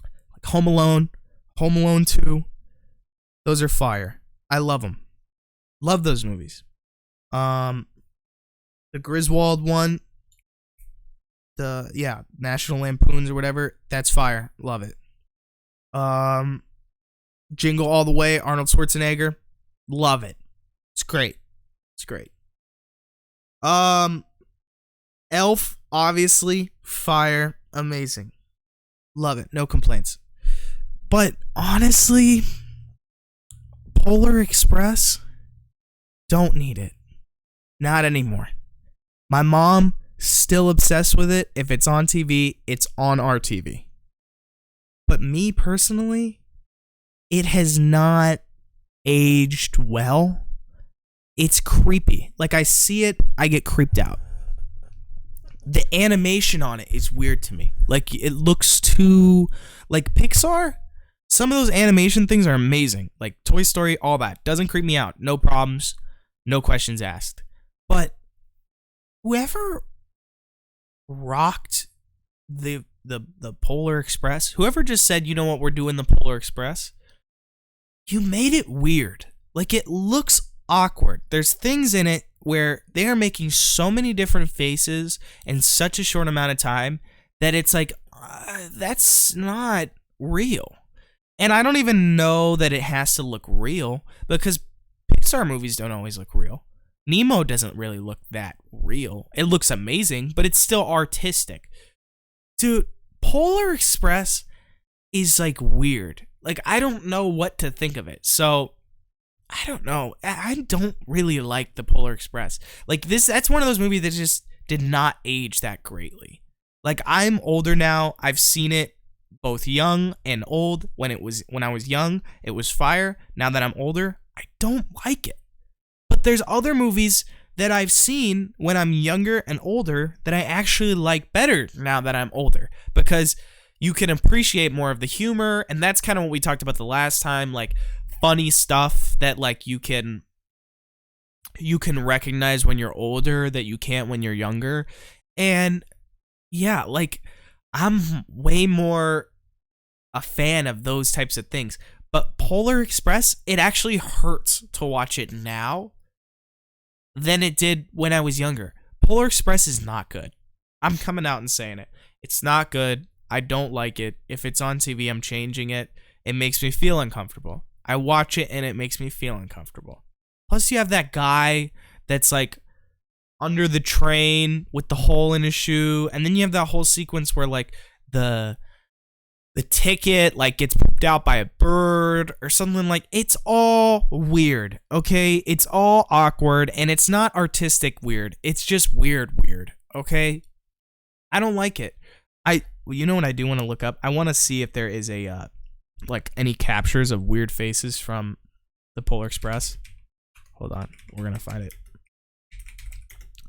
Like Home Alone 2. Those are fire. I love them. Love those movies. The Griswold one, National Lampoons or whatever, that's fire. Love it. Jingle All the Way, Arnold Schwarzenegger, love it. It's great. It's great. Elf, obviously, fire, amazing. Love it, no complaints. But honestly, Polar Express, don't need it. Not anymore. My mom, still obsessed with it. If it's on TV, it's on our TV. But me personally, it has not aged well. It's creepy. Like, I see it, I get creeped out. The animation on it is weird to me. Like, it looks too... Like, Pixar, some of those animation things are amazing. Like, Toy Story, all that. Doesn't creep me out. No problems. No questions asked. But whoever rocked the Polar Express, whoever just said, you know what, we're doing the Polar Express, you made it weird. Like, it looks awkward. There's things in it where they are making so many different faces in such a short amount of time that it's like, that's not real. And I don't even know that it has to look real, because Pixar movies don't always look real. Nemo doesn't really look that real. It looks amazing, but it's still artistic. Dude, Polar Express is like weird. Like, I don't know what to think of it. So, I don't know. I don't really like the Polar Express. Like, that's one of those movies that just did not age that greatly. Like, I'm older now. I've seen it both young and old. When I was young, it was fire. Now that I'm older, I don't like it. But there's other movies that I've seen when I'm younger and older that I actually like better now that I'm older, because you can appreciate more of the humor, and that's kind of what we talked about the last time, like funny stuff that like you can recognize when you're older that you can't when you're younger. And yeah, like I'm way more a fan of those types of things. But Polar Express, it actually hurts to watch it now than it did when I was younger. Polar Express is not good. I'm coming out and saying it. It's not good. I don't like it. If it's on TV, I'm changing it. It makes me feel uncomfortable. I watch it and it makes me feel uncomfortable. Plus, you have that guy that's like under the train with the hole in his shoe, and then you have that whole sequence where like the ticket like gets pooped out by a bird or something. Like, it's all weird, okay? It's all awkward, and it's not artistic weird. It's just weird, okay? I don't like it. You know what I do want to look up? I want to see if there is a like any captures of weird faces from the Polar Express. Hold on, we're gonna find it.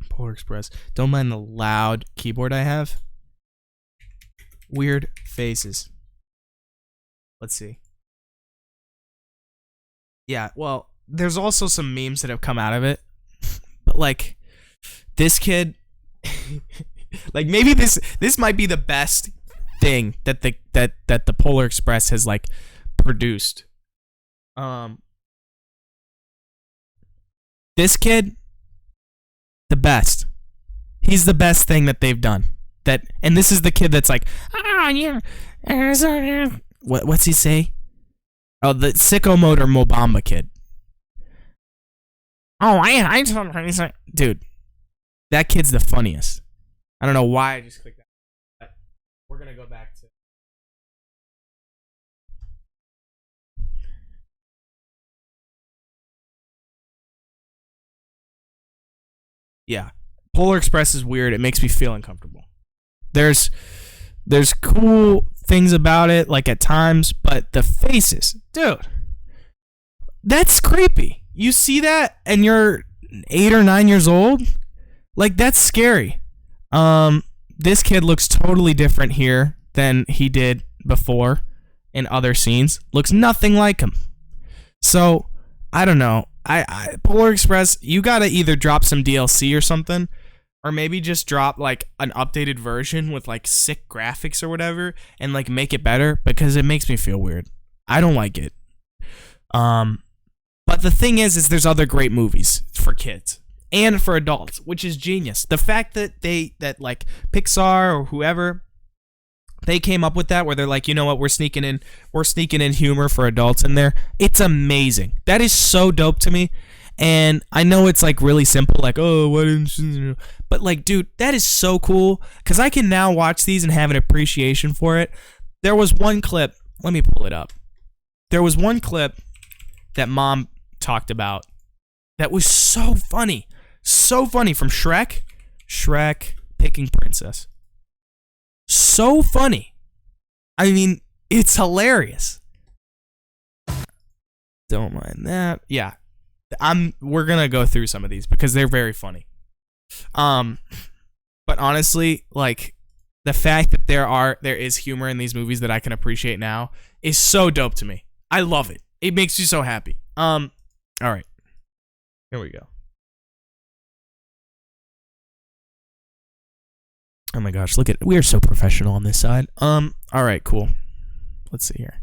Polar Express. Don't mind the loud keyboard I have. Weird faces. Let's see. Yeah, well, there's also some memes that have come out of it. But like this kid like maybe this might be the best thing that the Polar Express has like produced. This kid, the best. He's the best thing that they've done. And this is the kid that's like, yeah. What's he say? Oh, the sicko motor Mobamba kid. Oh, I told him. He's like, dude, that kid's the funniest. I don't know why I just clicked that. But we're gonna go back to. Yeah, Polar Express is weird. It makes me feel uncomfortable. There's cool things about it, like at times, but the faces, dude, that's creepy. You see that, and you're 8 or 9 years old. Like that's scary. This kid looks totally different here than he did before in other scenes. Looks nothing like him. So I don't know. I Polar Express, you gotta either drop some DLC or something, or maybe just drop like an updated version with like sick graphics or whatever, and like make it better, because it makes me feel weird. I don't like it. But the thing is there's other great movies for kids and for adults, which is genius. The fact that like Pixar or whoever, they came up with that, where they're like, you know what, we're sneaking in humor for adults in there. It's amazing. That is so dope to me. And I know it's like really simple, like, oh, what didn't, but like, dude, that is so cool, because I can now watch these and have an appreciation for it. There was one clip, let me pull it up. There was one clip that Mom talked about that was so funny from Shrek picking princess. So funny. I mean, it's hilarious. Don't mind that. Yeah. We're gonna go through some of these because they're very funny. But honestly, like, the fact that there is humor in these movies that I can appreciate now is so dope to me. I love it. It makes me so happy. All right. Here we go. Oh my gosh, look at, we are so professional on this side. All right, cool. Let's see here.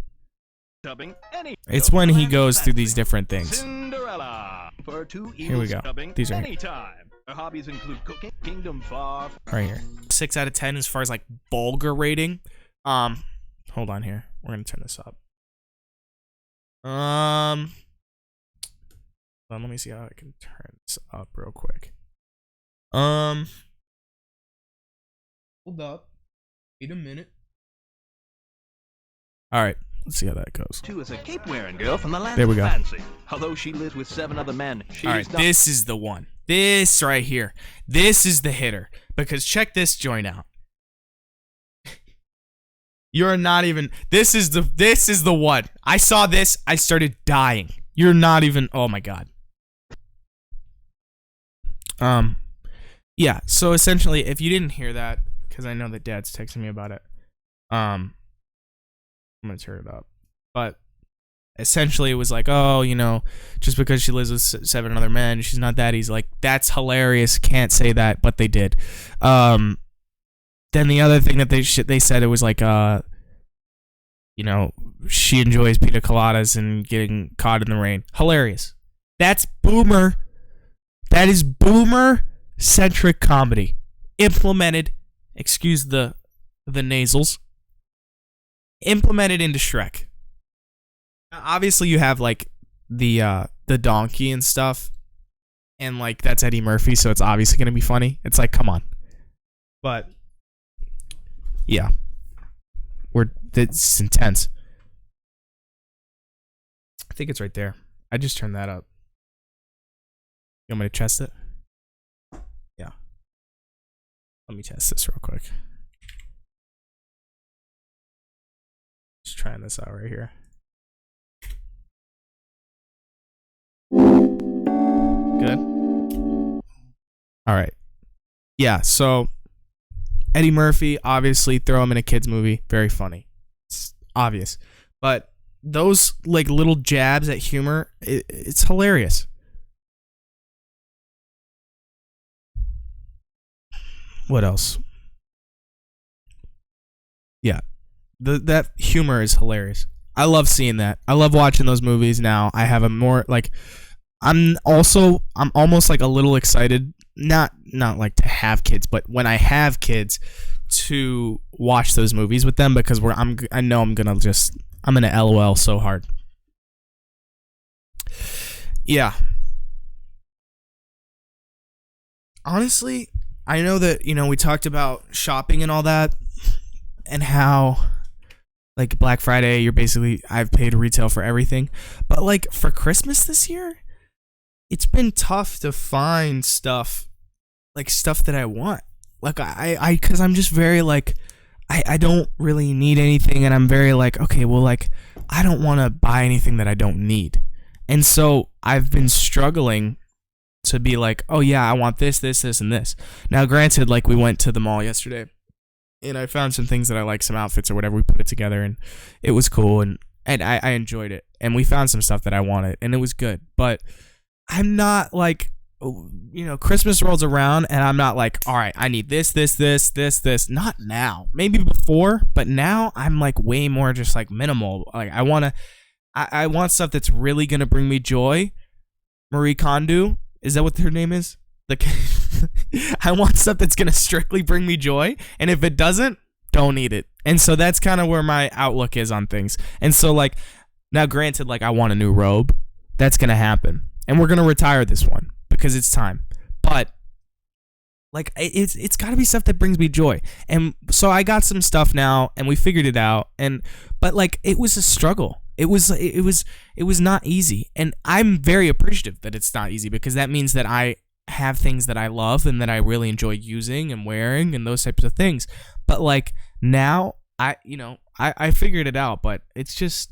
It's when he goes through these different things. Here we go. These are here. Her hobbies include cooking, kingdom far. Right here. 6 out of 10 as far as like vulgar rating. Hold on here. We're gonna turn this up. Let me see how I can turn this up real quick. Hold up. Wait a minute. All right. Let's see how that goes. Two is a cape-wearing girl from the land there we go. of fancy. Although she lives with 7 other men, she all right, this is the one. This right here. This is the hitter. Because check this joint out. You're not even. This is the one. I saw this. I started dying. You're not even. Oh my god. Yeah. So essentially, if you didn't hear that, because I know that Dad's texting me about it. I'm gonna turn it up. But essentially, it was like, oh, you know, just because she lives with 7 other men, she's not that easy. Like, that's hilarious. Can't say that, but they did. Then the other thing that they said, it was like, you know, she enjoys pina coladas and getting caught in the rain. Hilarious. That's boomer. That is boomer-centric comedy implemented. Excuse the nasals. Implemented into Shrek. Obviously, you have like the donkey and stuff, and like that's Eddie Murphy, so it's obviously gonna be funny. It's like, come on, but yeah, it's intense. I think it's right there. I just turned that up. You want me to test it? Yeah. Let me test this real quick. Just trying this out right here. Good. All right. Yeah, so Eddie Murphy, obviously, throw him in a kids movie. Very funny. It's obvious. But those like little jabs at humor, it's hilarious. What else? Yeah, that humor is hilarious. I love seeing that. I love watching those movies now. I have a more like I'm almost like a little excited, not like to have kids, but when I have kids to watch those movies with them because I know I'm gonna LOL so hard. Yeah. Honestly, I know that, we talked about shopping and all that and how like Black Friday, I've paid retail for everything. But like for Christmas this year, it's been tough to find stuff that I want. Like cause I'm just very like, I don't really need anything. And I'm very like, okay, well, like I don't want to buy anything that I don't need. And so I've been struggling to be like, oh yeah, I want this, and this. Now, granted, like we went to the mall yesterday and I found some things that I like, some outfits or whatever. We put it together and it was cool and I enjoyed it. And we found some stuff that I wanted and it was good. But I'm not like, Christmas rolls around and I'm not like, all right, I need this. Not now. Maybe before, but now I'm like way more just like minimal. Like I want stuff that's really going to bring me joy. Marie Kondo. Is that what her name is? I want stuff that's going to strictly bring me joy. And if it doesn't, don't need it. And so that's kind of where my outlook is on things. And so like, now granted, like I want a new robe. That's going to happen. And we're going to retire this one because it's time. But like, it's got to be stuff that brings me joy. And so I got some stuff now and we figured it out. But like, it was a struggle. It was not easy, and I'm very appreciative that it's not easy because that means that I have things that I love and that I really enjoy using and wearing and those types of things. But like now, I figured it out, but it's just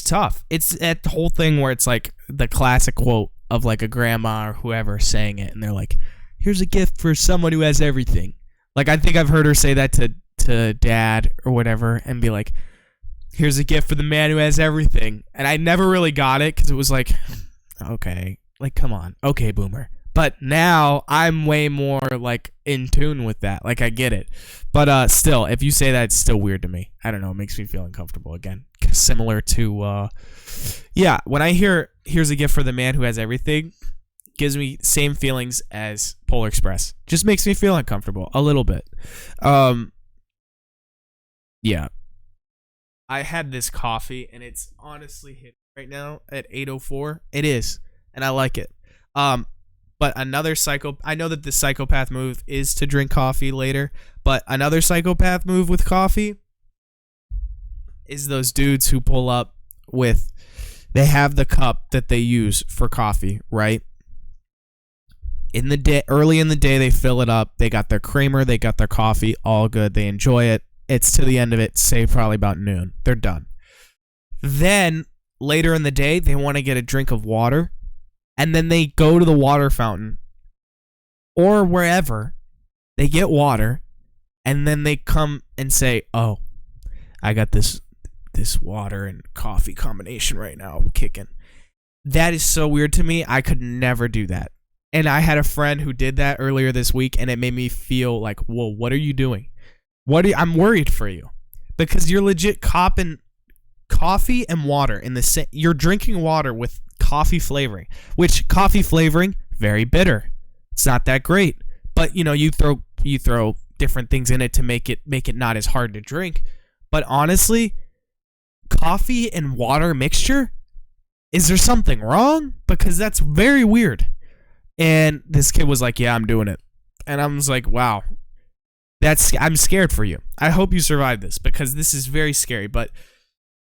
tough. It's that whole thing where it's like the classic quote of like a grandma or whoever saying it, and they're like, "Here's a gift for someone who has everything." Like I think I've heard her say that to dad or whatever, and be like, here's a gift for the man who has everything. And I never really got it because it was like, okay, like, come on. Okay, boomer. But now I'm way more like in tune with that. Like I get it. But still, if you say that, it's still weird to me. I don't know. It makes me feel uncomfortable again. Similar to, when I hear here's a gift for the man who has everything, gives me same feelings as Polar Express. Just makes me feel uncomfortable a little bit. Yeah. I had this coffee, and it's honestly hit right now at 8:04. It is, and I like it. But another I know that the psychopath move is to drink coffee later, but another psychopath move with coffee is those dudes who pull up with, they have the cup that they use for coffee, right? Early in the day, they fill it up. They got their creamer, they got their coffee, all good. They enjoy it. It's to the end of it, say probably about noon. They're done. Then, later in the day, they want to get a drink of water, and then they go to the water fountain, or wherever, they get water, and then they come and say, oh, I got this water and coffee combination right now, I'm kicking. That is so weird to me. I could never do that. And I had a friend who did that earlier this week, and it made me feel like, whoa, what are you doing? I'm worried for you because you're legit copping coffee and water in the same. You're drinking water with coffee flavoring, which coffee flavoring very bitter. It's not that great, but you throw different things in it to make it not as hard to drink. But honestly, coffee and water mixture, is there something wrong? Because that's very weird. And this kid was like, "Yeah, I'm doing it," and I was like, "Wow." I'm scared for you. I hope you survive this because this is very scary. But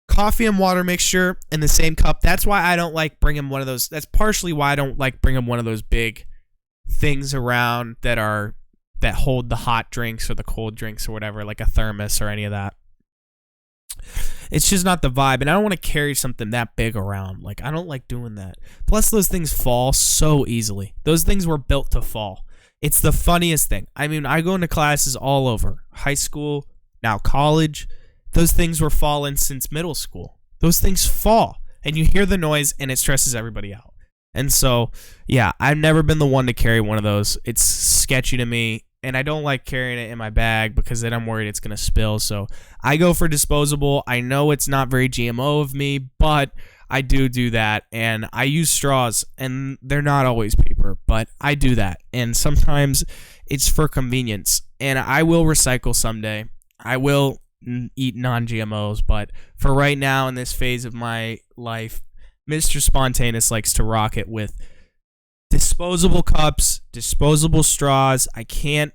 coffee and water mixture in the same cup, that's why I don't like bringing one of those. That's partially why I don't like bringing one of those big things around that hold the hot drinks or the cold drinks or whatever, like a thermos or any of that. It's just not the vibe, and I don't want to carry something that big around. Like, I don't like doing that. Plus, those things fall so easily. Those things were built to fall. It's the funniest thing. I mean, I go into classes all over. High school, now college, those things were falling since middle school. Those things fall, and you hear the noise, and it stresses everybody out. And so, yeah, I've never been the one to carry one of those. It's sketchy to me, and I don't like carrying it in my bag because then I'm worried it's going to spill. So I go for disposable. I know it's not very GMO of me, but I do that, and I use straws, and they're not always paper, but I do that, and sometimes it's for convenience, and I will recycle someday. I will eat non-GMOs, but for right now in this phase of my life, Mr. Spontaneous likes to rock it with disposable cups, disposable straws. I can't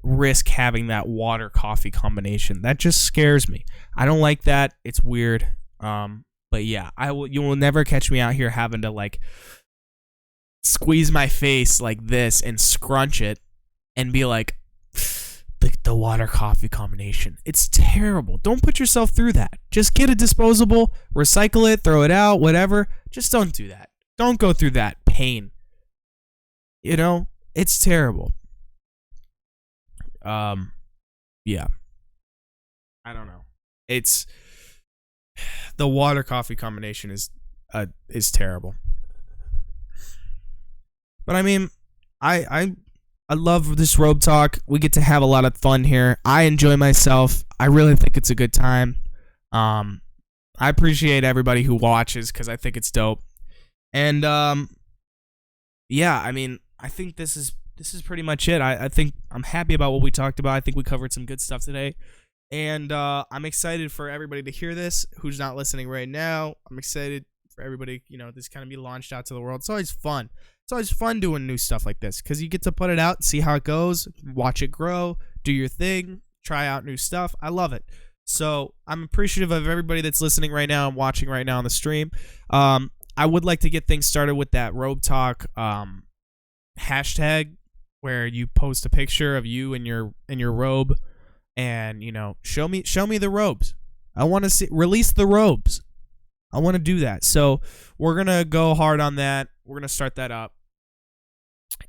risk having that water coffee combination. That just scares me. I don't like that. It's weird. But yeah, you will never catch me out here having to like squeeze my face like this and scrunch it and be like the water coffee combination. It's terrible. Don't put yourself through that. Just get a disposable, recycle it, throw it out, whatever. Just don't do that. Don't go through that pain. You know, it's terrible. Yeah. I don't know. It's the water coffee combination is terrible. But I mean, I love this Robe Talk. We get to have a lot of fun here. I enjoy myself. I really think it's a good time. I appreciate everybody who watches because I think it's dope. And yeah, I mean, I think this is pretty much it. I think I'm happy about what we talked about. I think we covered some good stuff today. And I'm excited for everybody to hear this who's not listening right now. I'm excited for everybody, this kind of be launched out to the world. It's always fun. It's always fun doing new stuff like this because you get to put it out, see how it goes, watch it grow, do your thing, try out new stuff. I love it. So I'm appreciative of everybody that's listening right now and watching right now on the stream. I would like to get things started with that Robe Talk hashtag where you post a picture of you in your robe and show me the robes. I want to release the robes. I want to do that. So we're gonna go hard on that. We're gonna start that up.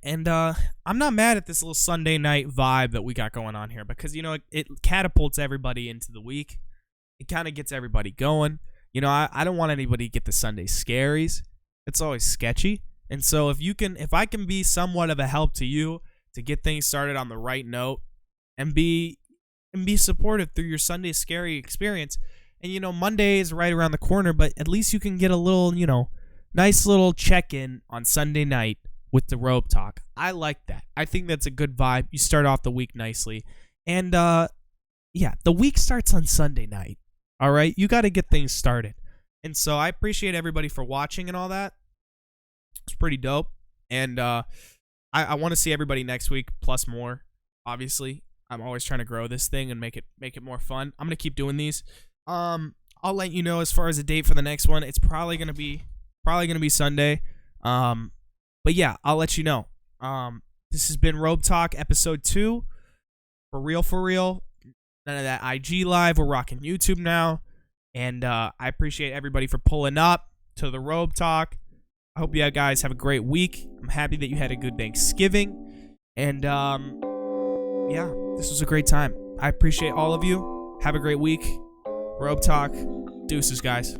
And I'm not mad at this little Sunday night vibe that we got going on here because it catapults everybody into the week. It kind of gets everybody going. I don't want anybody to get the Sunday scaries. It's always sketchy. And so if I can be somewhat of a help to you to get things started on the right note and be supportive through your Sunday scary experience. And Monday is right around the corner, but at least you can get a little, nice little check-in on Sunday night with the Robe Talk. I like that. I think that's a good vibe. You start off the week nicely. And yeah, the week starts on Sunday night. All right? You got to get things started. And so I appreciate everybody for watching and all that. It's pretty dope. And I want to see everybody next week plus more, obviously. I'm always trying to grow this thing and make it more fun. I'm going to keep doing these. I'll let you know as far as the date for the next one. It's probably gonna be Sunday. But yeah, I'll let you know. This has been Robe Talk episode 2. For real. None of that IG live. We're rocking YouTube now, and I appreciate everybody for pulling up to the Robe Talk. I hope you guys have a great week. I'm happy that you had a good Thanksgiving, and yeah, this was a great time. I appreciate all of you. Have a great week. Robe Talk. Deuces, guys.